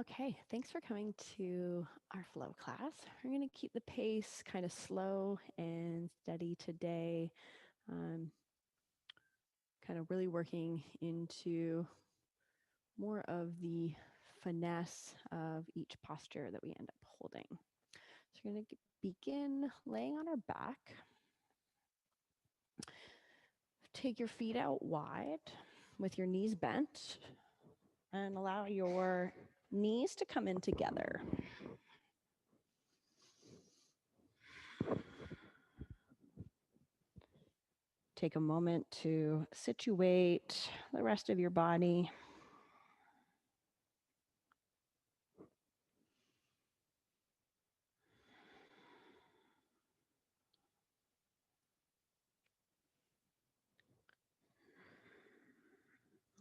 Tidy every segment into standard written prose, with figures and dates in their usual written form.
Okay, thanks for coming to our flow class. We're going to keep the pace kind of slow and steady today, um, kind of really working into more of the finesse of each posture that we end up holding. So we're going to begin laying on our back. Take your feet out wide with your knees bent and allow your knees to come in together. Take a moment to situate the rest of your body.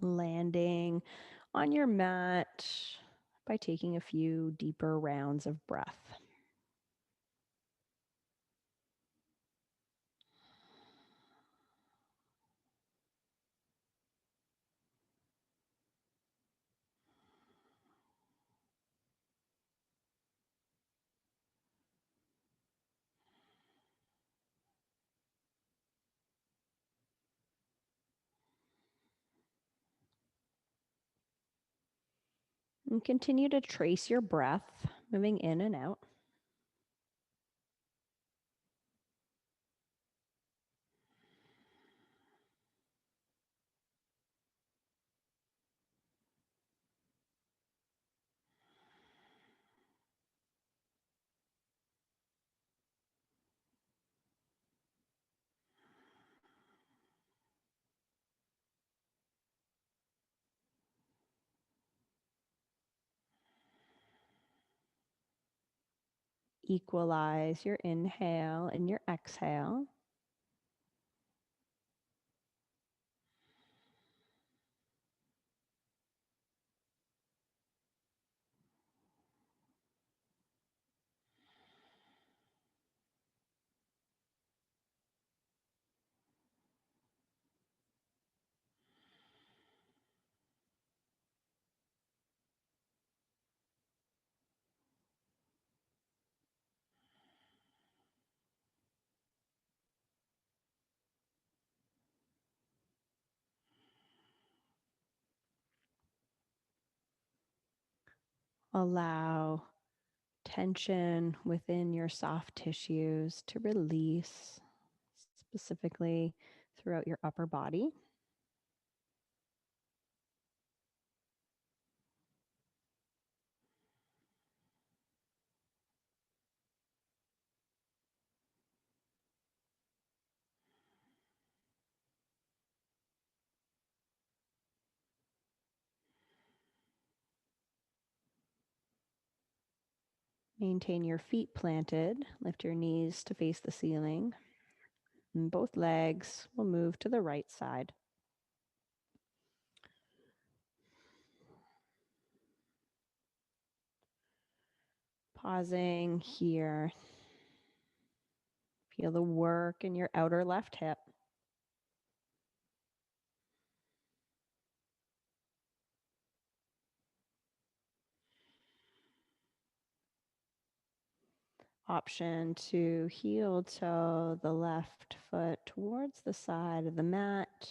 Landing on your mat by taking a few deeper rounds of breath. And continue to trace your breath, moving in and out. Equalize your inhale and your exhale. Allow tension within your soft tissues to release, specifically throughout your upper body. Maintain your feet planted. Lift your knees to face the ceiling. And both legs will move to the right side. Pausing here. Feel the work in your outer left hip. Option to heel toe the left foot towards the side of the mat,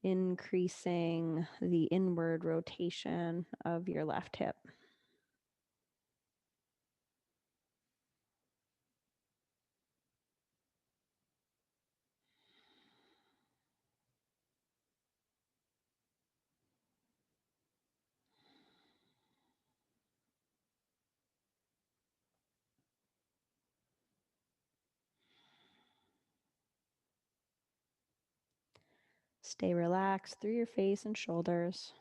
increasing the inward rotation of your left hip. Stay relaxed through your face and shoulders.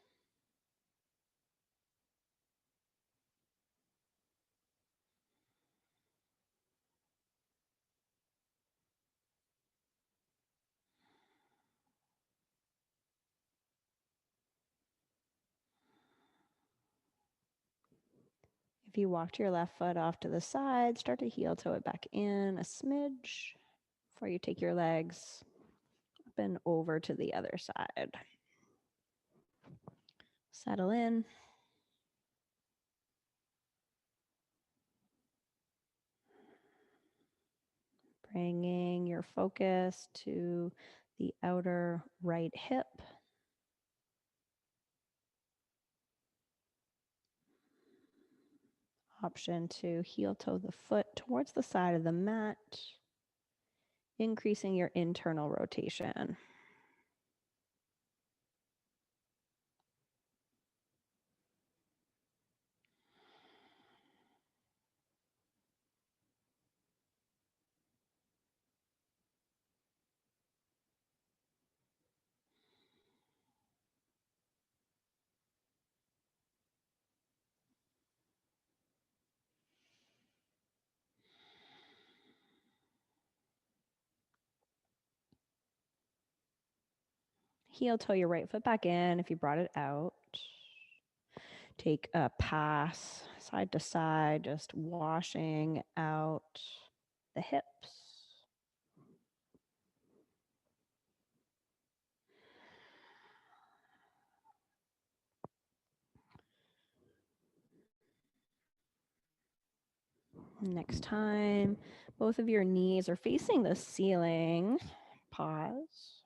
If you walked your left foot off to the side, start to heel toe it back in a smidge before you take your legs up and over to the other side. Settle in. Bringing your focus to the outer right hip. Option to heel toe the foot towards the side of the mat, increasing your internal rotation. Heel toe your right foot back in if you brought it out. Take a pass side to side, just washing out the hips. Next time, both of your knees are facing the ceiling. Pause.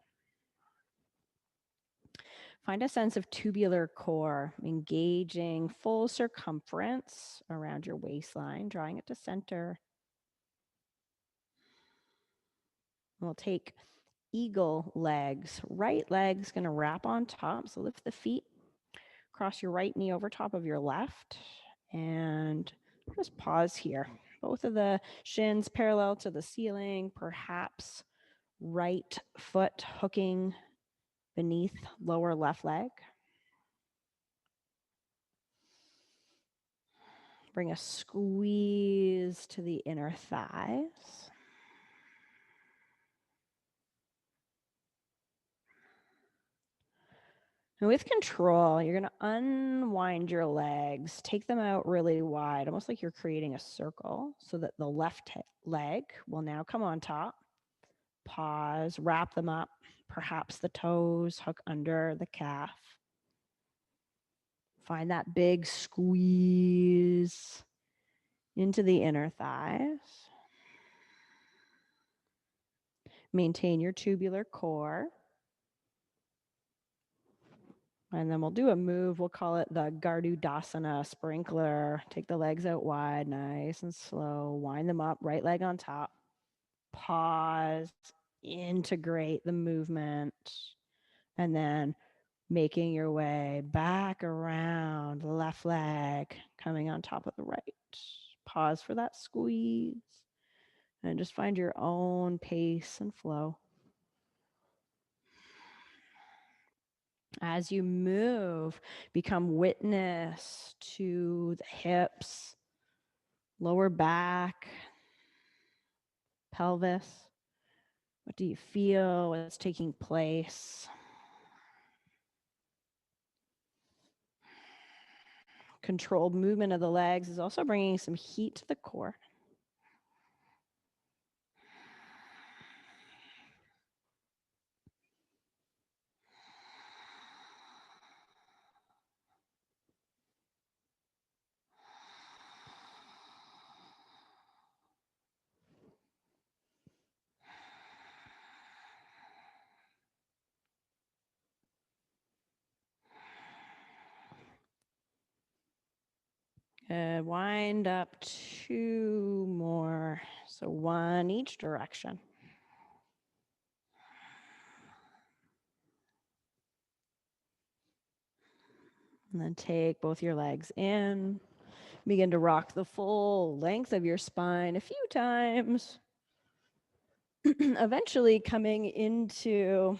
Find a sense of tubular core, engaging full circumference around your waistline, drawing it to center. We'll take eagle legs. Right leg's going to wrap on top. So lift the feet, cross your right knee over top of your left, and just pause here. Both of the shins parallel to the ceiling, perhaps right foot hooking beneath lower left leg. Bring a squeeze to the inner thighs. And with control, you're going to unwind your legs, take them out really wide, almost like you're creating a circle, so that the left leg will now come on top. Pause, wrap them up. Perhaps the toes hook under the calf. Find that big squeeze into the inner thighs. Maintain your tubular core. And then we'll do a move. We'll call it the Garudasana sprinkler. Take the legs out wide, nice and slow. Wind them up, right leg on top. Pause, integrate the movement. And then making your way back around the left leg, coming on top of the right. Pause for that squeeze. And just find your own pace and flow. As you move, become witness to the hips, lower back, pelvis. What do you feel? What's taking place? Controlled movement of the legs is also bringing some heat to the core. Wind up 2 more. So 1 each direction. And then take both your legs in. Begin to rock the full length of your spine a few times. Eventually coming into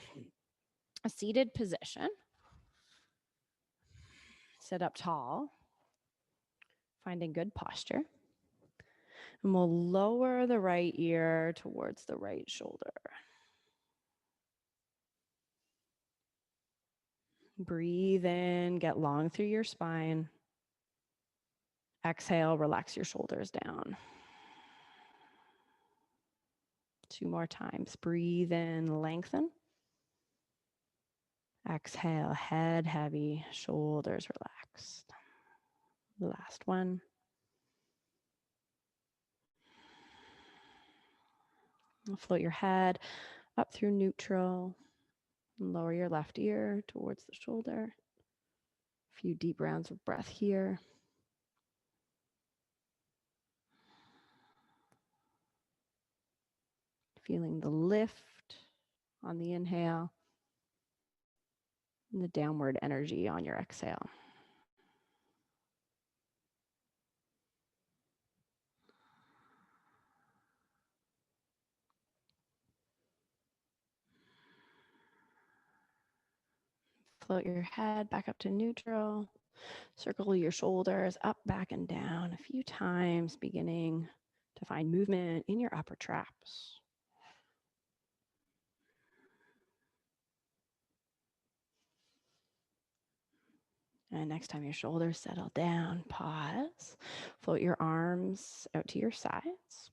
a seated position. Sit up tall. Finding good posture. And we'll lower the right ear towards the right shoulder. Breathe in, get long through your spine. Exhale, relax your shoulders down. 2 more times. Breathe in, lengthen. Exhale, head heavy, shoulders relaxed. Last one. Float your head up through neutral. And lower your left ear towards the shoulder. A few deep rounds of breath here. Feeling the lift on the inhale and the downward energy on your exhale. Float your head back up to neutral. Circle your shoulders up, back, and down a few times, beginning to find movement in your upper traps. And next time your shoulders settle down, pause. Float your arms out to your sides.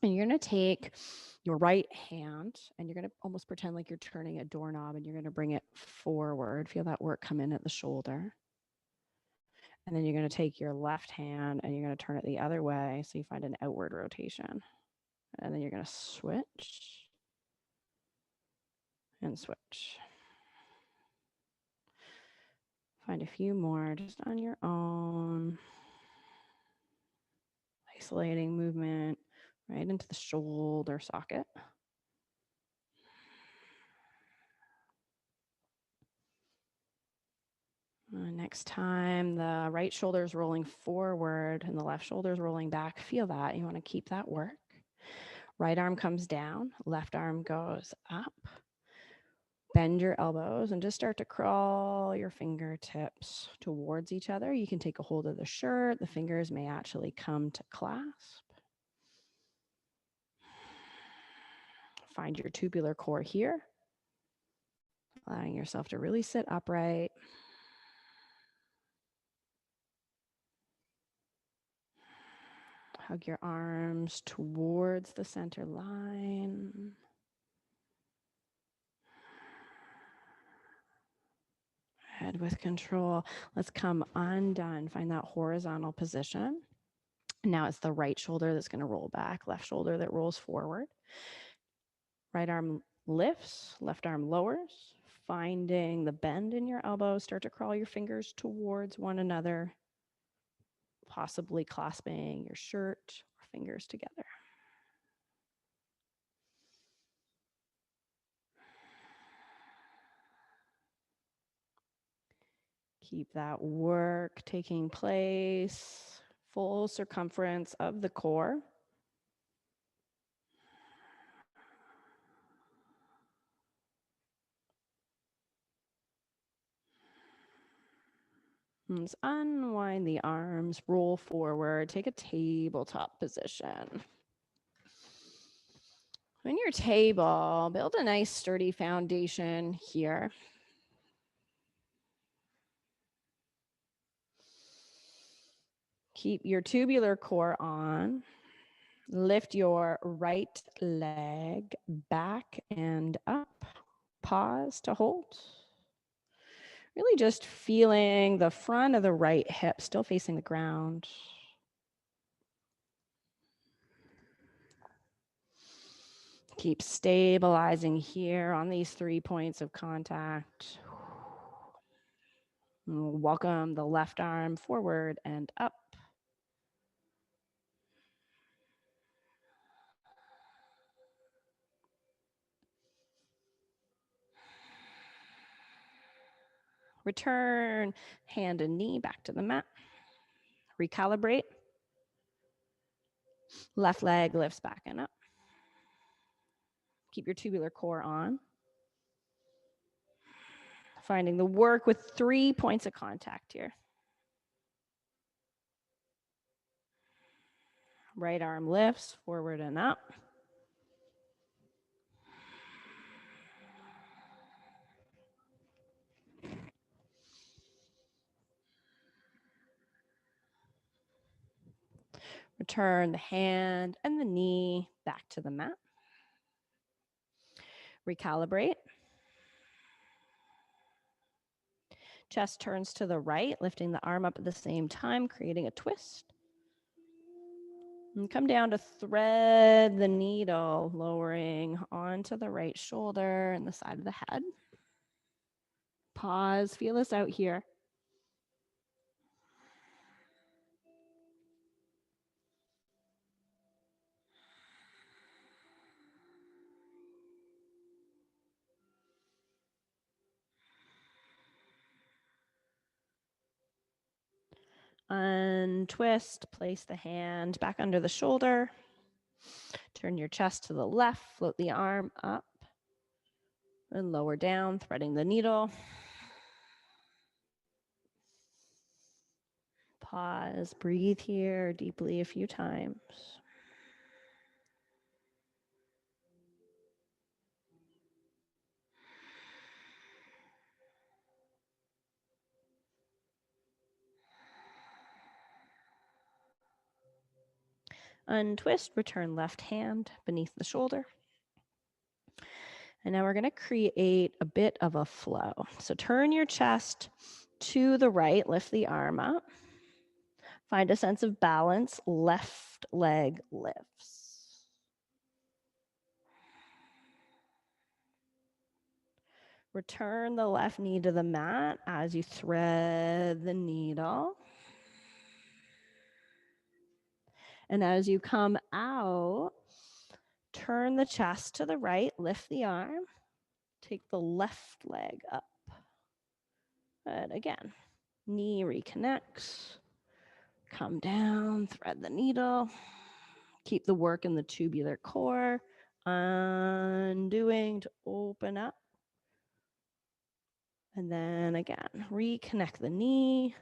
And you're going to take your right hand and you're going to almost pretend like you're turning a doorknob and you're going to bring it forward. Feel that work come in at the shoulder. And then you're going to take your left hand and you're going to turn it the other way so you find an outward rotation. And then you're going to switch and switch. Find a few more just on your own. Isolating movement right into the shoulder socket. Next time, the right shoulder is rolling forward and the left shoulder is rolling back. Feel that. You want to keep that work. Right arm comes down, left arm goes up. Bend your elbows and just start to crawl your fingertips towards each other. You can take a hold of the shirt. The fingers may actually come to clasp. Find your tubular core here, allowing yourself to really sit upright. Hug your arms towards the center line. Head with control. Let's come undone. Find that horizontal position. Now it's the right shoulder that's going to roll back, left shoulder that rolls forward. Right arm lifts, left arm lowers. Finding the bend in your elbow. Start to crawl your fingers towards one another, possibly clasping your shirt or fingers together. Keep that work taking place, full circumference of the core. Let's unwind the arms, roll forward, take a tabletop position. On your table, build a nice sturdy foundation here. Keep your tubular core on. Lift your right leg back and up. Pause to hold. Really just feeling the front of the right hip still facing the ground. Keep stabilizing here on these 3 points of contact. Welcome the left arm forward and up. Return hand and knee back to the mat. Recalibrate. Left leg lifts back and up. Keep your tubular core on. Finding the work with 3 points of contact here. Right arm lifts forward and up. Return the hand and the knee back to the mat. Recalibrate. Chest turns to the right, lifting the arm up at the same time, creating a twist. And come down to thread the needle, lowering onto the right shoulder and the side of the head. Pause, feel this out here. Untwist, place the hand back under the shoulder. Turn your chest to the left, float the arm up and lower down, threading the needle. Pause, breathe here deeply a few times. Untwist, return left hand beneath the shoulder. And now we're going to create a bit of a flow. So turn your chest to the right, lift the arm up. Find a sense of balance, left leg lifts. Return the left knee to the mat as you thread the needle. And as you come out, turn the chest to the right, lift the arm, take the left leg up. And again, knee reconnects, come down, thread the needle, keep the work in the tubular core, undoing to open up. And then again, reconnect the knee,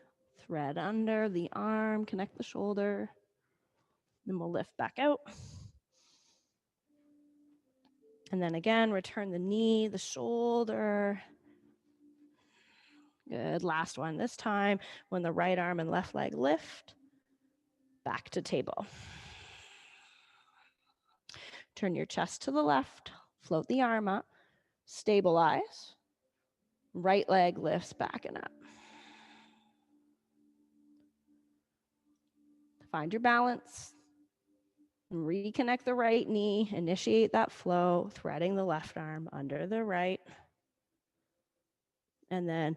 thread under the arm, connect the shoulder. Then we'll lift back out. And then again, return the knee, the shoulder. Good, last one. This time, when the right arm and left leg lift, back to table. Turn your chest to the left, float the arm up, stabilize. Right leg lifts back and up. Find your balance. Reconnect the right knee, initiate that flow, threading the left arm under the right. And then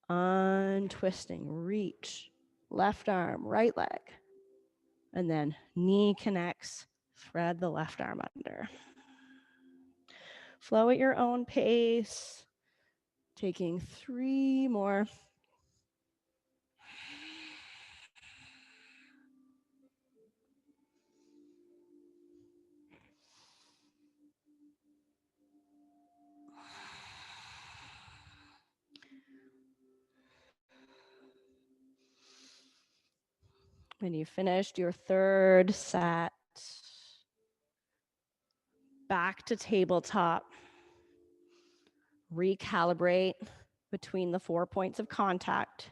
untwisting, reach, left arm, right leg. And then knee connects, thread the left arm under. Flow at your own pace, taking 3 more. When you finished your third set, back to tabletop. Recalibrate between the 4 points of contact.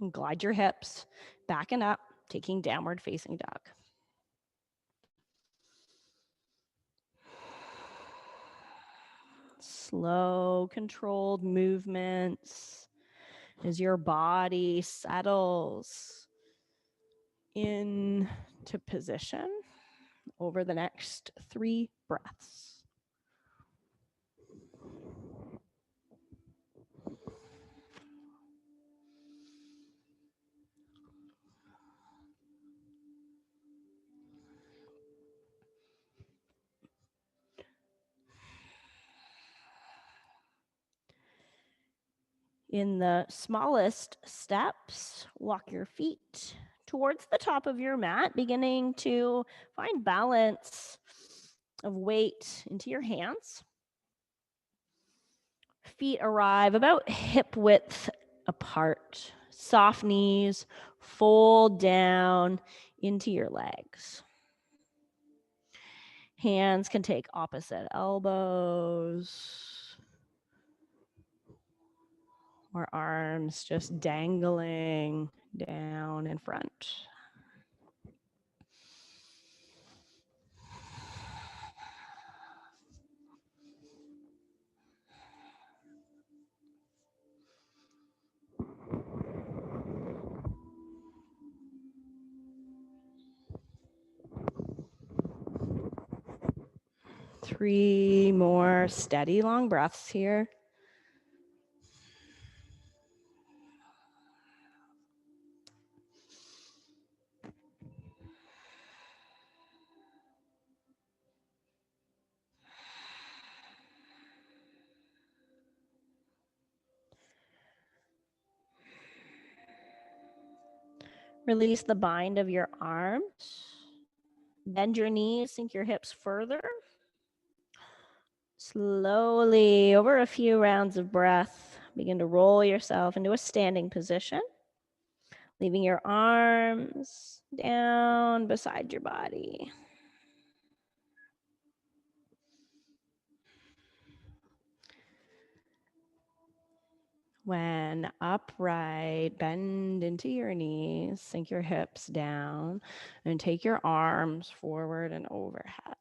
And glide your hips back and up, taking downward facing dog. Slow, controlled movements as your body settles into position over the next 3 breaths. In the smallest steps, walk your feet towards the top of your mat, beginning to find balance of weight into your hands. Feet arrive about hip width apart. Soft knees, fold down into your legs. Hands can take opposite elbows, or arms just dangling down in front. 3 more steady long breaths here. Release the bind of your arms. Bend your knees, sink your hips further. Slowly, over a few rounds of breath, begin to roll yourself into a standing position, leaving your arms down beside your body. When upright, bend into your knees, sink your hips down, and take your arms forward and overhead.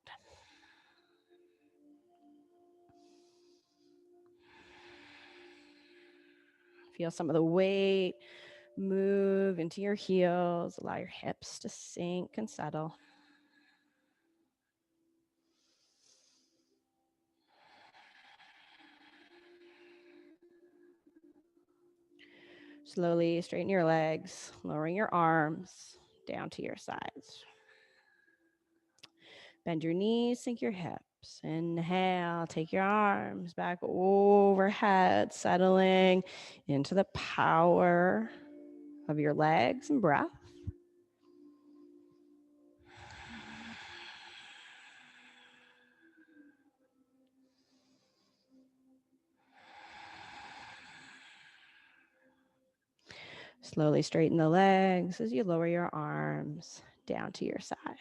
Feel some of the weight move into your heels. Allow your hips to sink and settle. Slowly straighten your legs, lowering your arms down to your sides. Bend your knees, sink your hips. Inhale, take your arms back overhead, settling into the power of your legs and breath. Slowly straighten the legs as you lower your arms down to your sides.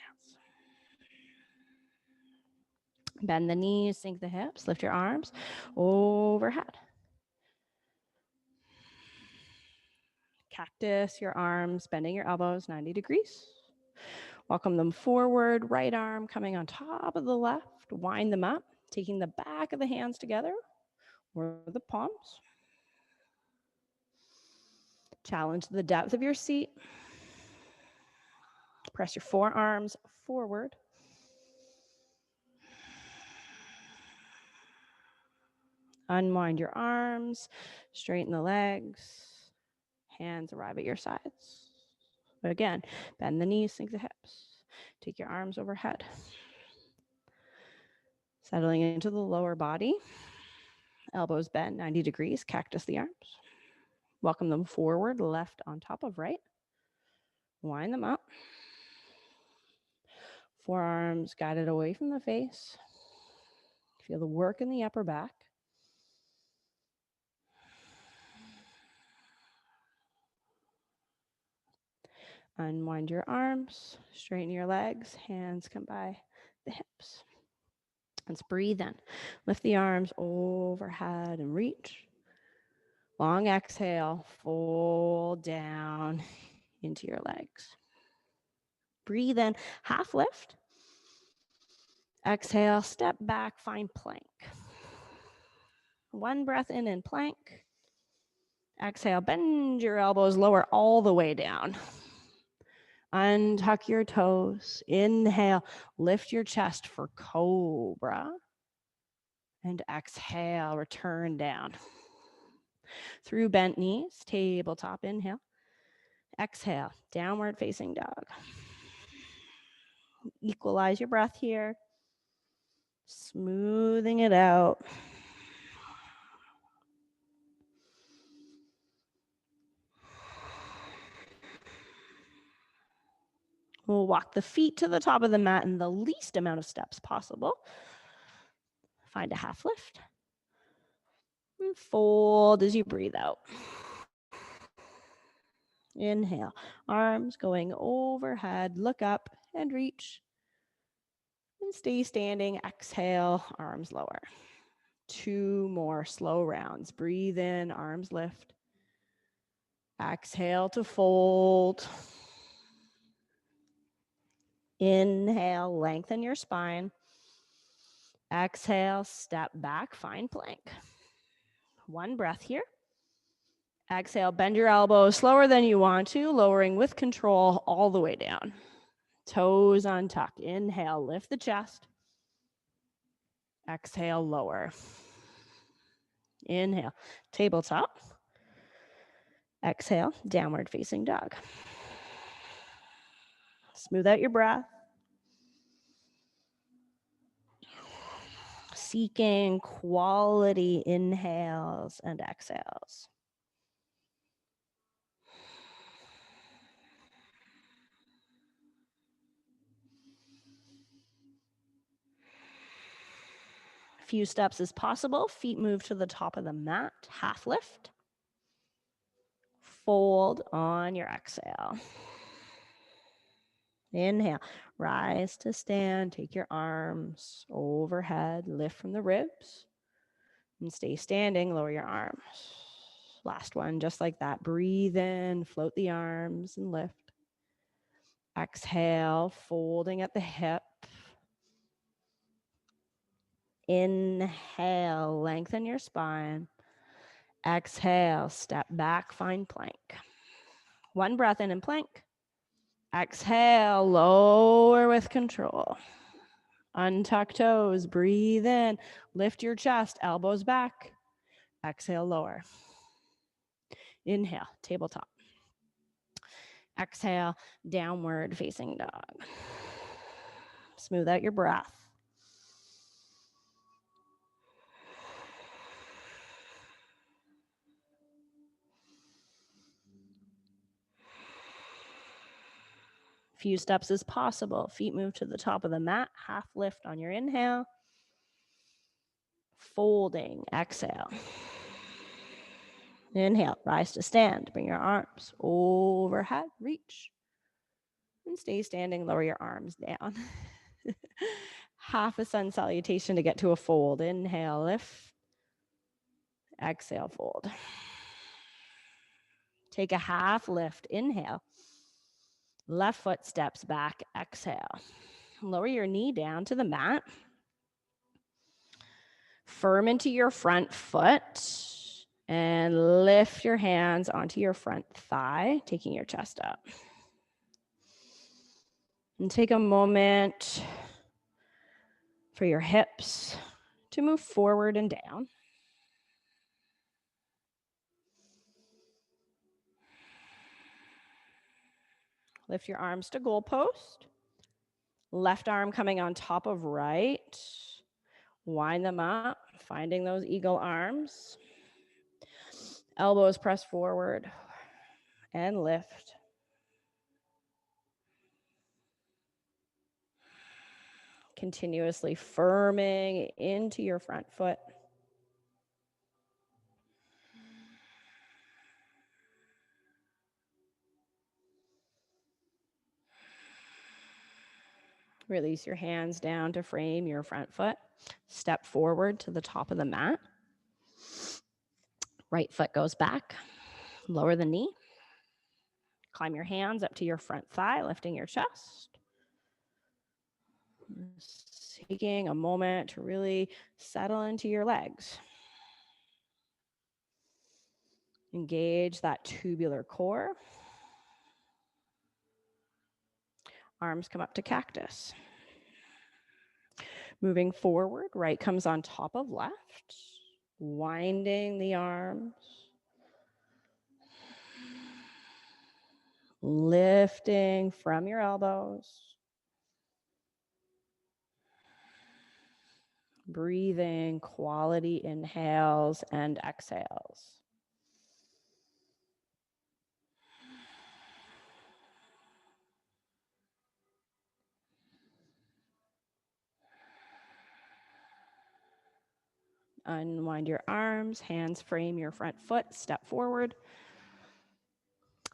Bend the knees, sink the hips, lift your arms overhead. Cactus your arms, bending your elbows 90 degrees. Welcome them forward, right arm coming on top of the left. Wind them up, taking the back of the hands together or the palms. Challenge the depth of your seat. Press your forearms forward. Unwind your arms, straighten the legs. Hands arrive at your sides. Again, bend the knees, sink the hips. Take your arms overhead. Settling into the lower body. Elbows bent 90 degrees, cactus the arms. Welcome them forward, left on top of right. Wind them up. Forearms guided away from the face. Feel the work in the upper back. Unwind your arms, straighten your legs, hands come by the hips. Let's breathe in. Lift the arms overhead and reach. Long exhale, fold down into your legs. Breathe in, half lift. Exhale, step back, find plank. One breath in plank. Exhale, bend your elbows, lower all the way down. Untuck your toes. Inhale, lift your chest for cobra. And exhale, return down. Through bent knees, tabletop inhale. Exhale, downward facing dog. Equalize your breath here. Smoothing it out. We'll walk the feet to the top of the mat in the least amount of steps possible. Find a half lift. And fold as you breathe out. Inhale, arms going overhead, look up and reach. And stay standing, exhale, arms lower. 2 more slow rounds. Breathe in, arms lift. Exhale to fold. Inhale, lengthen your spine. Exhale, step back, find plank. One breath here. Exhale, bend your elbows slower than you want to, lowering with control all the way down. Toes untucked. Inhale, lift the chest. Exhale, lower. Inhale, tabletop. Exhale, downward facing dog. Smooth out your breath. Seeking quality inhales and exhales. Few steps as possible. Feet move to the top of the mat. Half lift. Fold on your exhale. Inhale, rise to stand. Take your arms overhead. Lift from the ribs. And stay standing. Lower your arms. Last one, just like that. Breathe in, float the arms and lift. Exhale, folding at the hip. Inhale, lengthen your spine. Exhale, step back, find plank. One breath in and plank. Exhale, lower with control. Untuck toes, breathe in, lift your chest, elbows back. Exhale, lower. Inhale, tabletop. Exhale, downward facing dog. Smooth out your breath. Few steps as possible. Feet move to the top of the mat. Half lift on your inhale. Folding, exhale. Inhale, rise to stand. Bring your arms overhead, reach. And stay standing, lower your arms down. Half a sun salutation to get to a fold. Inhale, lift. Exhale, fold. Take a half lift. Inhale. Left foot steps back. Exhale. Lower your knee down to the mat. Firm into your front foot. And lift your hands onto your front thigh, taking your chest up. And take a moment for your hips to move forward and down. Lift your arms to goalpost. Left arm coming on top of right. Wind them up, finding those eagle arms. Elbows press forward and lift. Continuously firming into your front foot. Release your hands down to frame your front foot. Step forward to the top of the mat. Right foot goes back. Lower the knee. Climb your hands up to your front thigh, lifting your chest. Taking a moment to really settle into your legs. Engage that tubular core. Arms come up to cactus. Moving forward, right comes on top of left. Winding the arms. Lifting from your elbows. Breathing quality inhales and exhales. Unwind your arms, hands frame your front foot, step forward.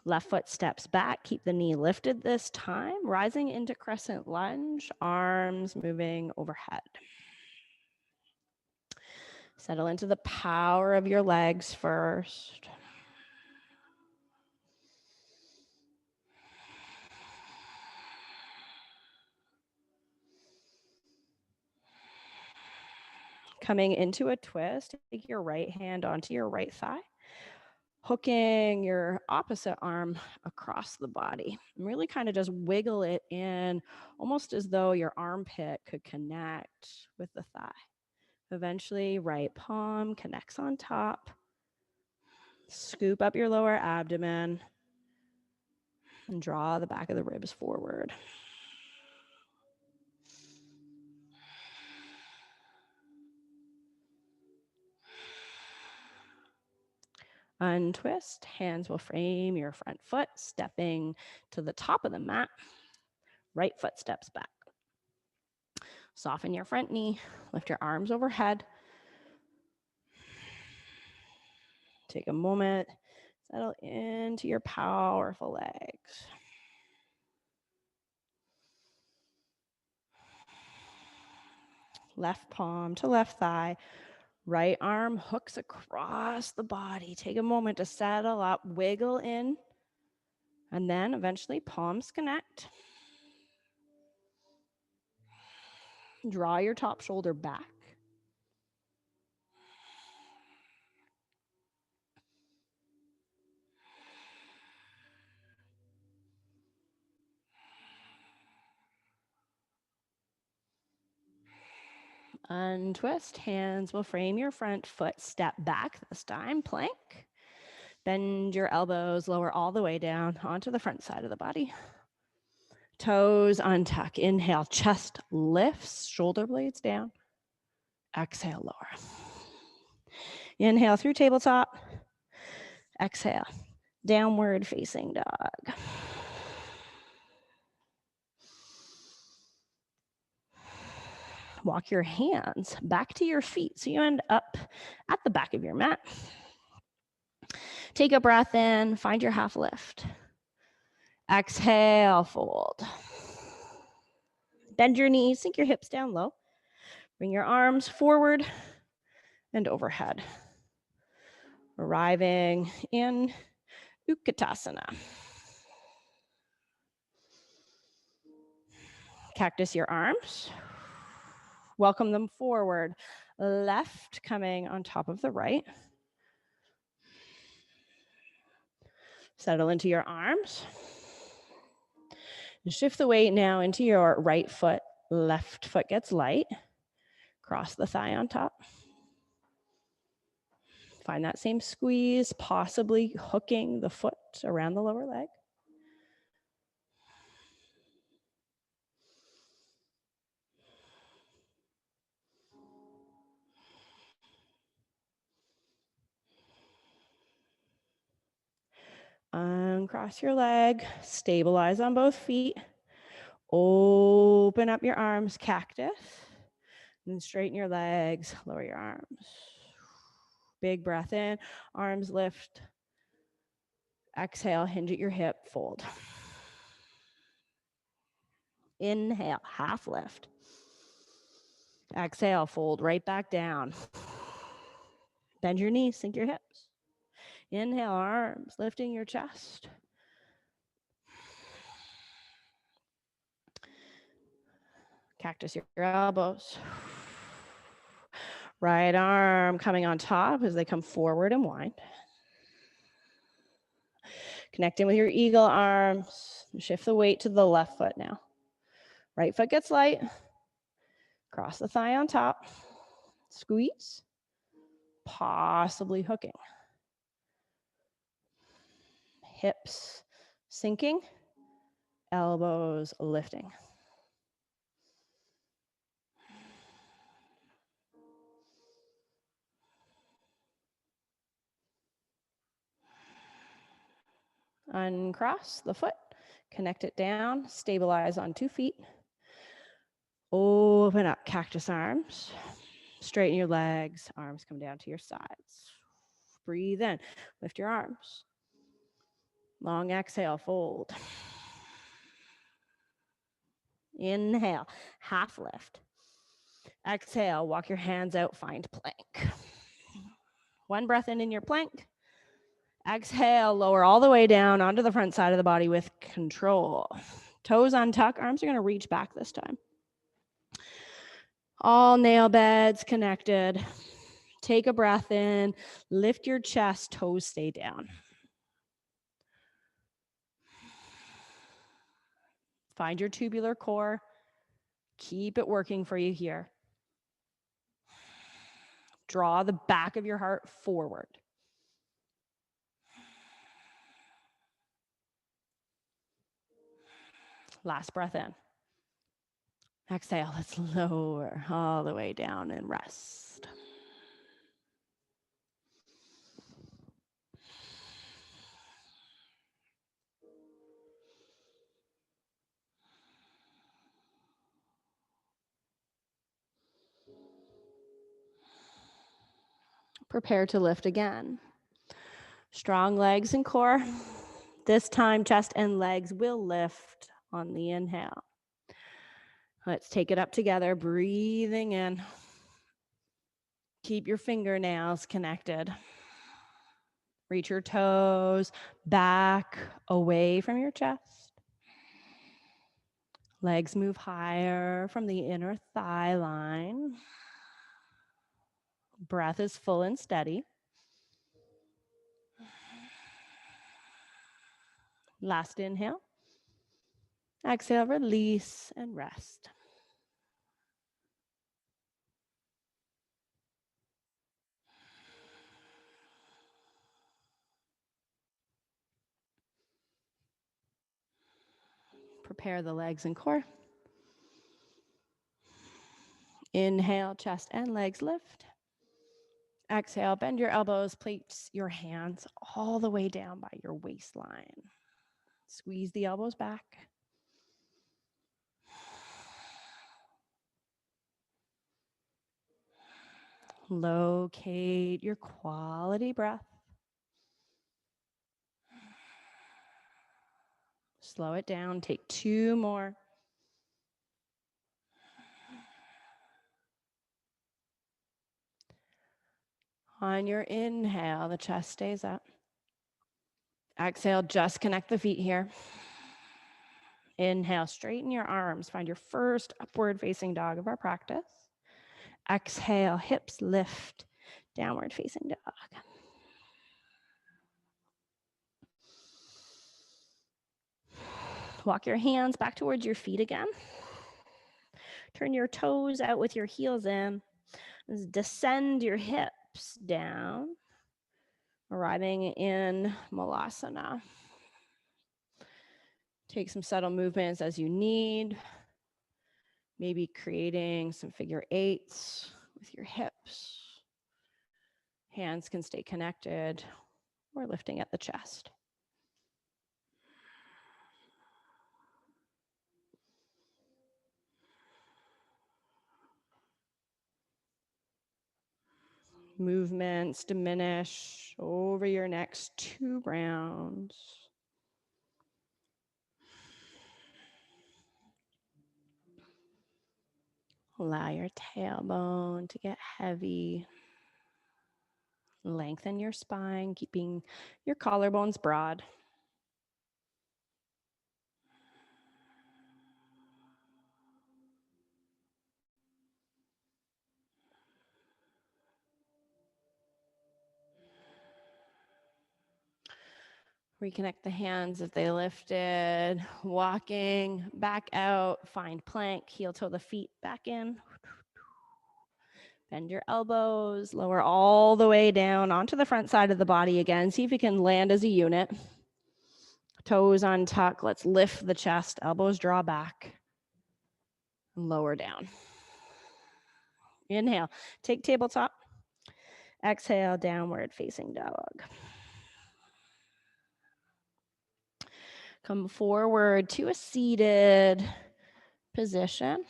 Left foot steps back, keep the knee lifted this time, rising into crescent lunge, arms moving overhead. Settle into the power of your legs first. Coming into a twist, take your right hand onto your right thigh, hooking your opposite arm across the body. And really kind of just wiggle it in, almost as though your armpit could connect with the thigh. Eventually, right palm connects on top. Scoop up your lower abdomen and draw the back of the ribs forward. Untwist, hands will frame your front foot, stepping to the top of the mat. Right foot steps back. Soften your front knee, lift your arms overhead. Take a moment, settle into your powerful legs. Left palm to left thigh, right arm hooks across the body. Take a moment to settle up, wiggle in, and then eventually palms connect. Draw your top shoulder back. Untwist, hands will frame your front foot, step back this time, plank. Bend your elbows, lower all the way down onto the front side of the body. Toes untuck, inhale, chest lifts, shoulder blades down. Exhale, lower. Inhale through tabletop. Exhale, downward facing dog. Walk your hands back to your feet so you end up at the back of your mat. Take a breath in, find your half lift. Exhale, fold. Bend your knees, sink your hips down low. Bring your arms forward and overhead. Arriving in Utkatasana. Cactus your arms. Welcome them forward. Left coming on top of the right. Settle into your arms. Shift the weight now into your right foot. Left foot gets light. Cross the thigh on top. Find that same squeeze, possibly hooking the foot around the lower leg. Uncross your leg, stabilize on both feet. Open up your arms, cactus. And straighten your legs, lower your arms. Big breath in, arms lift. Exhale, hinge at your hip, fold. Inhale, half lift. Exhale, fold right back down. Bend your knees, sink your hips. Inhale, arms, lifting your chest. Cactus your elbows. Right arm coming on top as they come forward and wind. Connecting with your eagle arms. Shift the weight to the left foot now. Right foot gets light. Cross the thigh on top. Squeeze. Possibly hooking. Hips sinking. Elbows lifting. Uncross the foot. Connect it down. Stabilize on 2 feet. Open up, cactus arms. Straighten your legs. Arms come down to your sides. Breathe in. Lift your arms. Long exhale, fold. Inhale, half lift. Exhale, walk your hands out, find plank. One breath in your plank. Exhale, lower all the way down onto the front side of the body with control. Toes untuck, arms are going to reach back this time. All nail beds connected. Take a breath in, lift your chest, toes stay down. Find your tubular core. Keep it working for you here. Draw the back of your heart forward. Last breath in. Exhale, let's lower all the way down and rest. Prepare to lift again. Strong legs and core. This time, chest and legs will lift on the inhale. Let's take it up together, breathing in. Keep your fingernails connected. Reach your toes back away from your chest. Legs move higher from the inner thigh line. Breath is full and steady. Last inhale. Exhale, release and rest. Prepare the legs and core. Inhale, chest and legs lift. Exhale, bend your elbows, place your hands all the way down by your waistline. Squeeze the elbows back. Locate your quality breath. Slow it down. Take 2 more. On your inhale, the chest stays up. Exhale, just connect the feet here. Inhale, straighten your arms. Find your first upward facing dog of our practice. Exhale, hips lift, downward facing dog. Walk your hands back towards your feet again. Turn your toes out with your heels in. Descend your hips down, arriving in Malasana. Take some subtle movements as you need. Maybe creating some figure 8s with your hips. Hands can stay connected or lifting at the chest. Movements diminish over your next 2 rounds. Allow your tailbone to get heavy. Lengthen your spine, keeping your collarbones broad. Reconnect the hands if they lifted. Walking back out, find plank, heel toe the feet back in. Bend your elbows, lower all the way down onto the front side of the body again. See if you can land as a unit. Toes on tuck. Let's lift the chest, elbows draw back. Lower down. Inhale, take tabletop. Exhale, downward facing dog. Come forward to a seated position.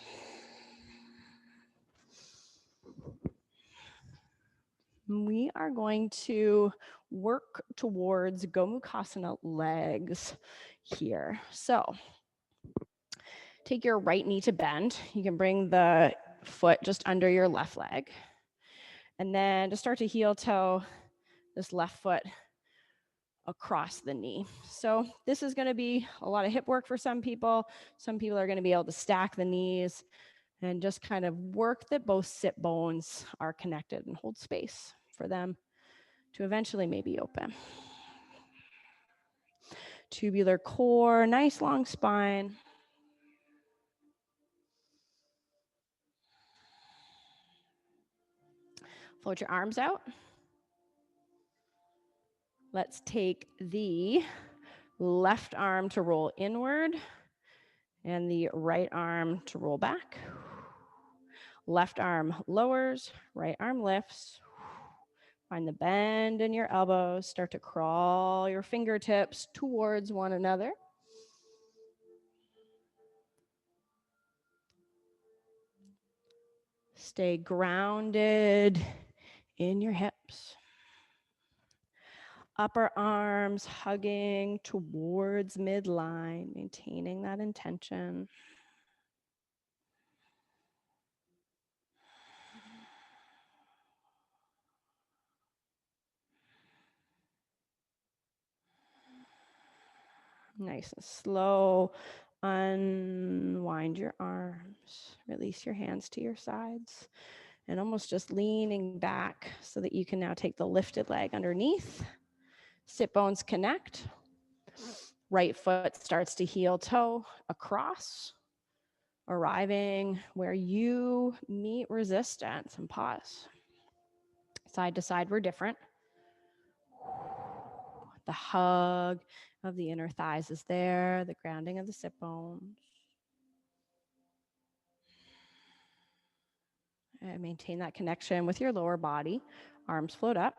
We are going to work towards Gomukhasana legs here. So take your right knee to bend. You can bring the foot just under your left leg. And then just start to heel toe this left foot across the knee. So this is going to be a lot of hip work for some people. Some people are going to be able to stack the knees and just kind of work that both sit bones are connected and hold space for them to eventually maybe open. Tubular core, nice long spine. Float your arms out. Let's take the left arm to roll inward and the right arm to roll back. Left arm lowers, right arm lifts. Find the bend in your elbows. Start to crawl your fingertips towards one another. Stay grounded in your hips. Upper arms hugging towards midline, maintaining that intention. Nice and slow. Unwind your arms. Release your hands to your sides. And almost just leaning back so that you can now take the lifted leg underneath. Sit bones connect. Right foot starts to heel toe across, arriving where you meet resistance, and pause. Side to side, we're different. The hug of the inner thighs is there, the grounding of the sit bones. And maintain that connection with your lower body. Arms float up.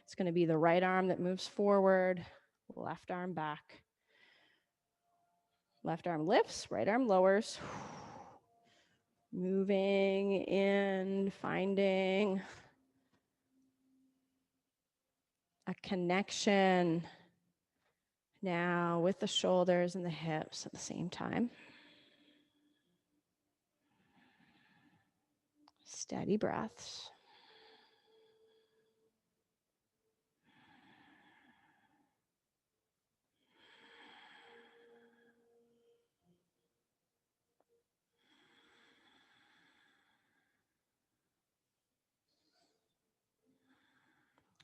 It's going to be the right arm that moves forward, left arm back. Left arm lifts, right arm lowers. Moving in, finding a connection now with the shoulders and the hips at the same time. Steady breaths.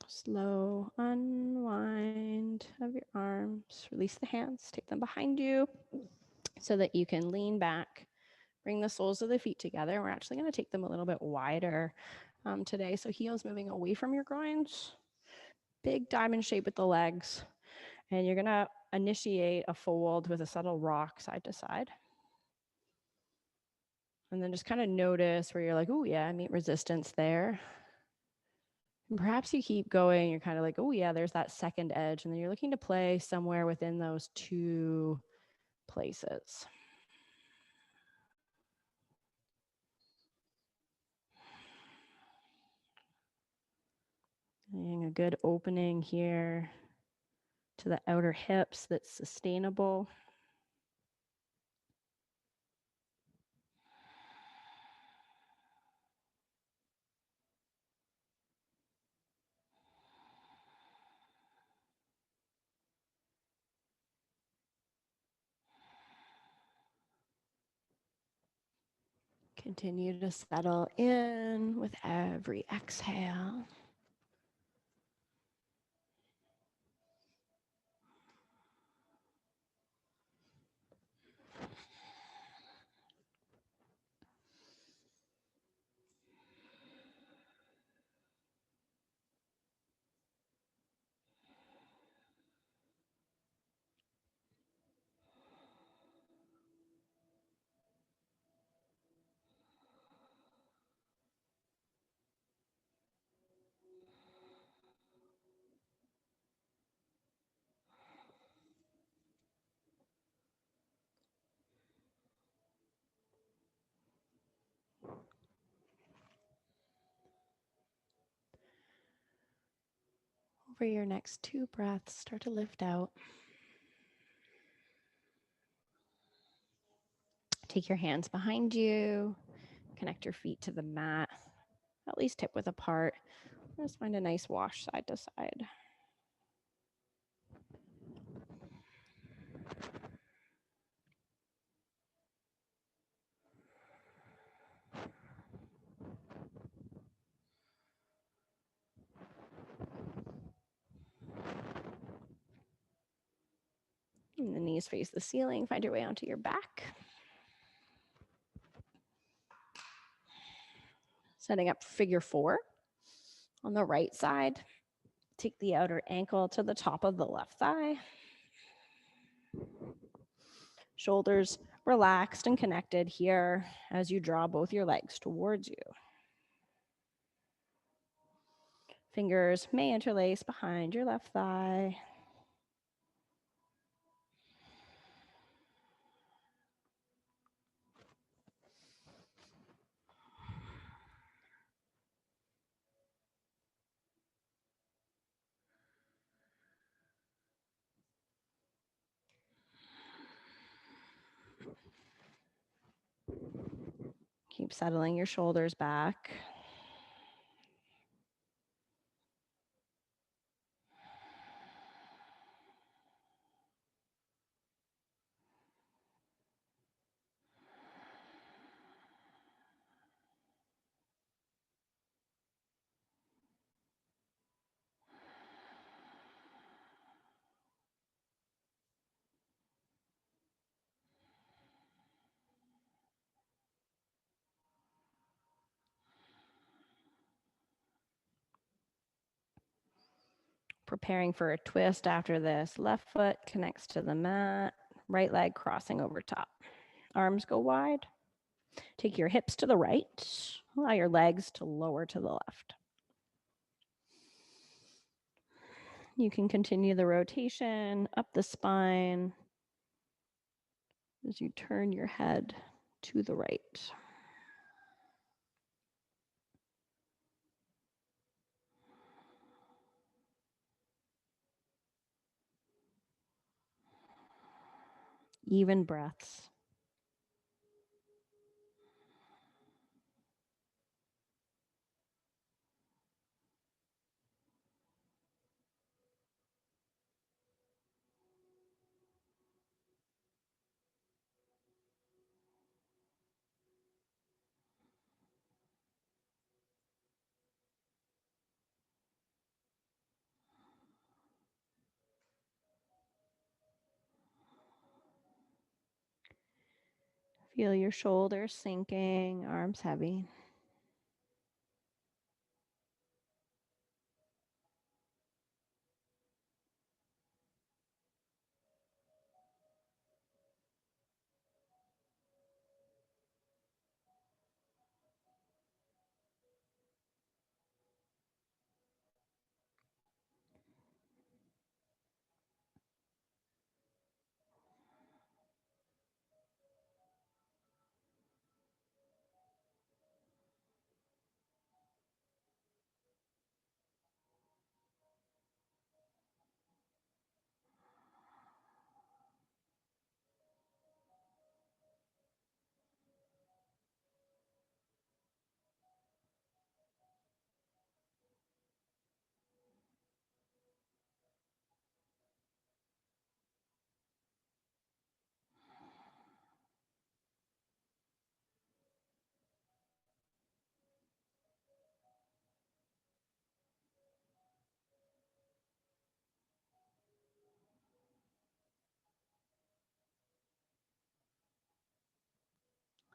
Slow unwind of your arms. Release the hands, take them behind you so that you can lean back. Bring the soles of the feet together. We're actually going to take them a little bit wider today. So heels moving away from your groins. Big diamond shape with the legs. And you're going to initiate a fold with a subtle rock side to side. And then just kind of notice where you're like, oh, yeah, I meet resistance there. And perhaps you keep going. You're kind of like, oh, yeah, there's that second edge. And then you're looking to play somewhere within those two places. And a good opening here to the outer hips that's sustainable. Continue to settle in with every exhale. Over your next two breaths, start to lift out. Take your hands behind you. Connect your feet to the mat, at least hip width apart. Just find a nice wash side to side. And the knees face the ceiling. Find your way onto your back. Setting up figure four. On the right side, take the outer ankle to the top of the left thigh. Shoulders relaxed and connected here as you draw both your legs towards you. Fingers may interlace behind your left thigh. Keep settling your shoulders back. Preparing for a twist after this. Left foot connects to the mat, right leg crossing over top. Arms go wide. Take your hips to the right. Allow your legs to lower to the left. You can continue the rotation up the spine as you turn your head to the right. Even breaths. Feel your shoulders sinking, arms heavy.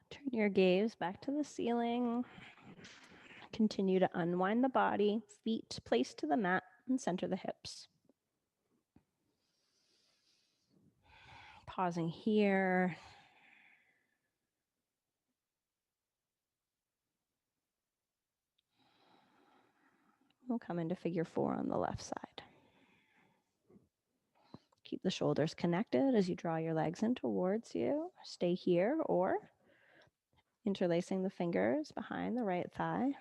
Turn your gaze back to the ceiling. Continue to unwind the body, feet placed to the mat, and center the hips. Pausing here. We'll come into figure 4 on the left side. Keep the shoulders connected as you draw your legs in towards you. Stay here or interlacing the fingers behind the right thigh.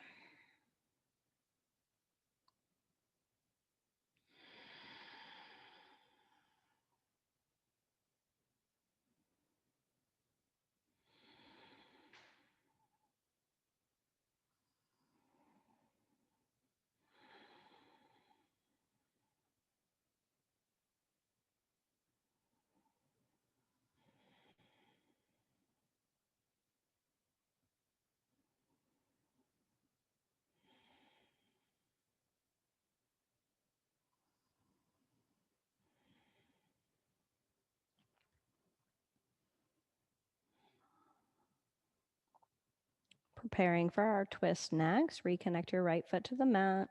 Preparing for our twist next. Reconnect your right foot to the mat.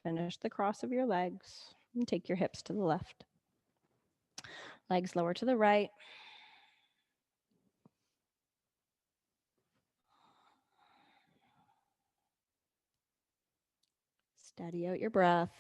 Finish the cross of your legs and take your hips to the left. Legs lower to the right. Steady out your breath.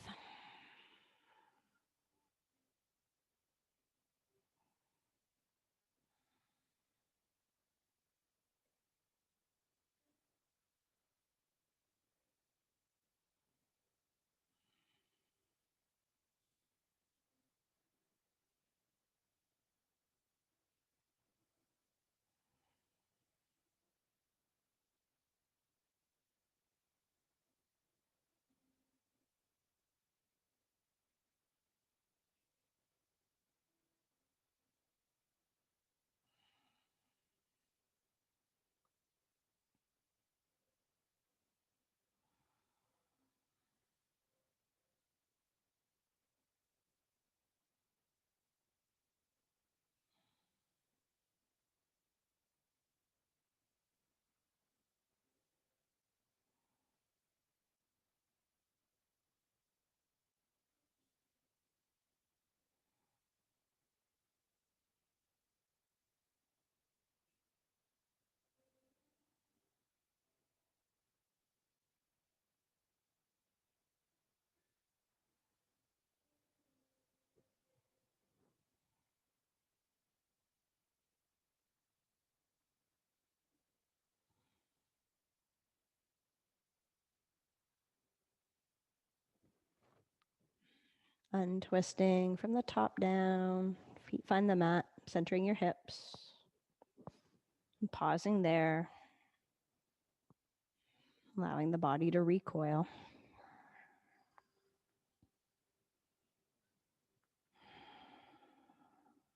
Untwisting from the top down. Feet find the mat, centering your hips. And pausing there, allowing the body to recoil.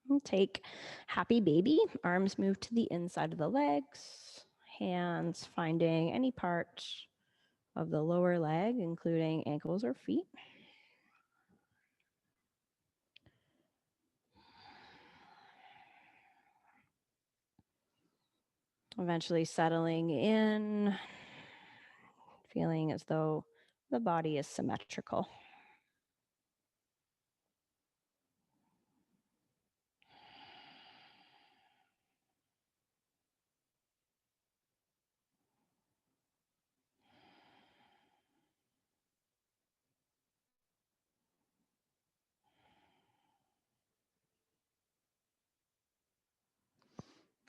And take happy baby. Arms move to the inside of the legs. Hands finding any part of the lower leg, including ankles or feet. Eventually settling in, feeling as though the body is symmetrical.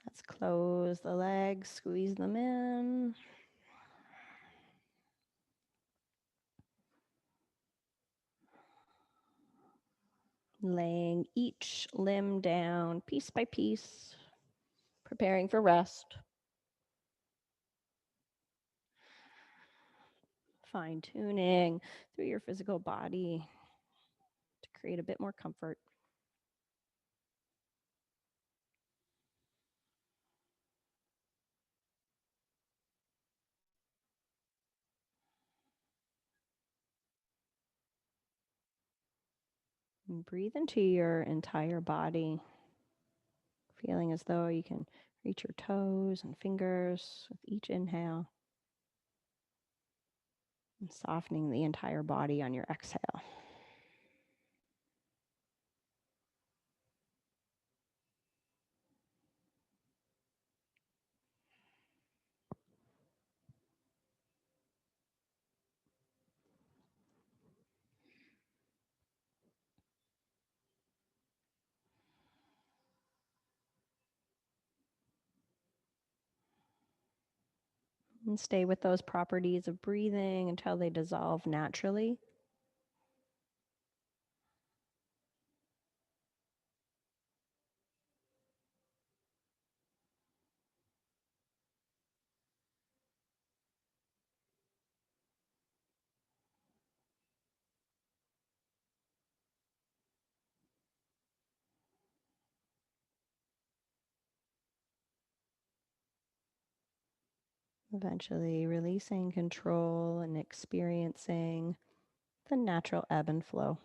Let's close the legs, squeeze them in. Laying each limb down piece by piece, preparing for rest. Fine-tuning through your physical body to create a bit more comfort. And breathe into your entire body, feeling as though you can reach your toes and fingers with each inhale, and softening the entire body on your exhale. And stay with those properties of breathing until they dissolve naturally. Eventually releasing control and experiencing the natural ebb and flow.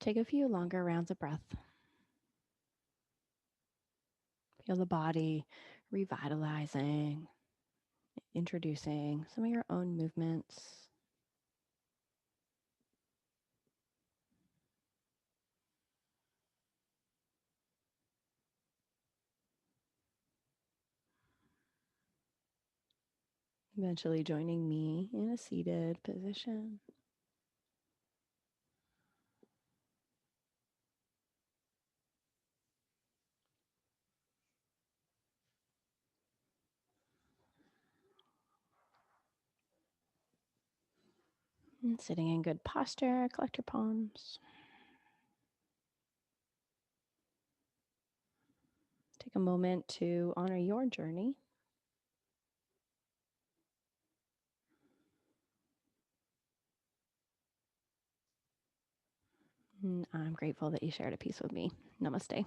Take a few longer rounds of breath. Feel the body revitalizing, introducing some of your own movements. Eventually joining me in a seated position. And sitting in good posture, collect your palms. Take a moment to honor your journey. And I'm grateful that you shared a piece with me. Namaste.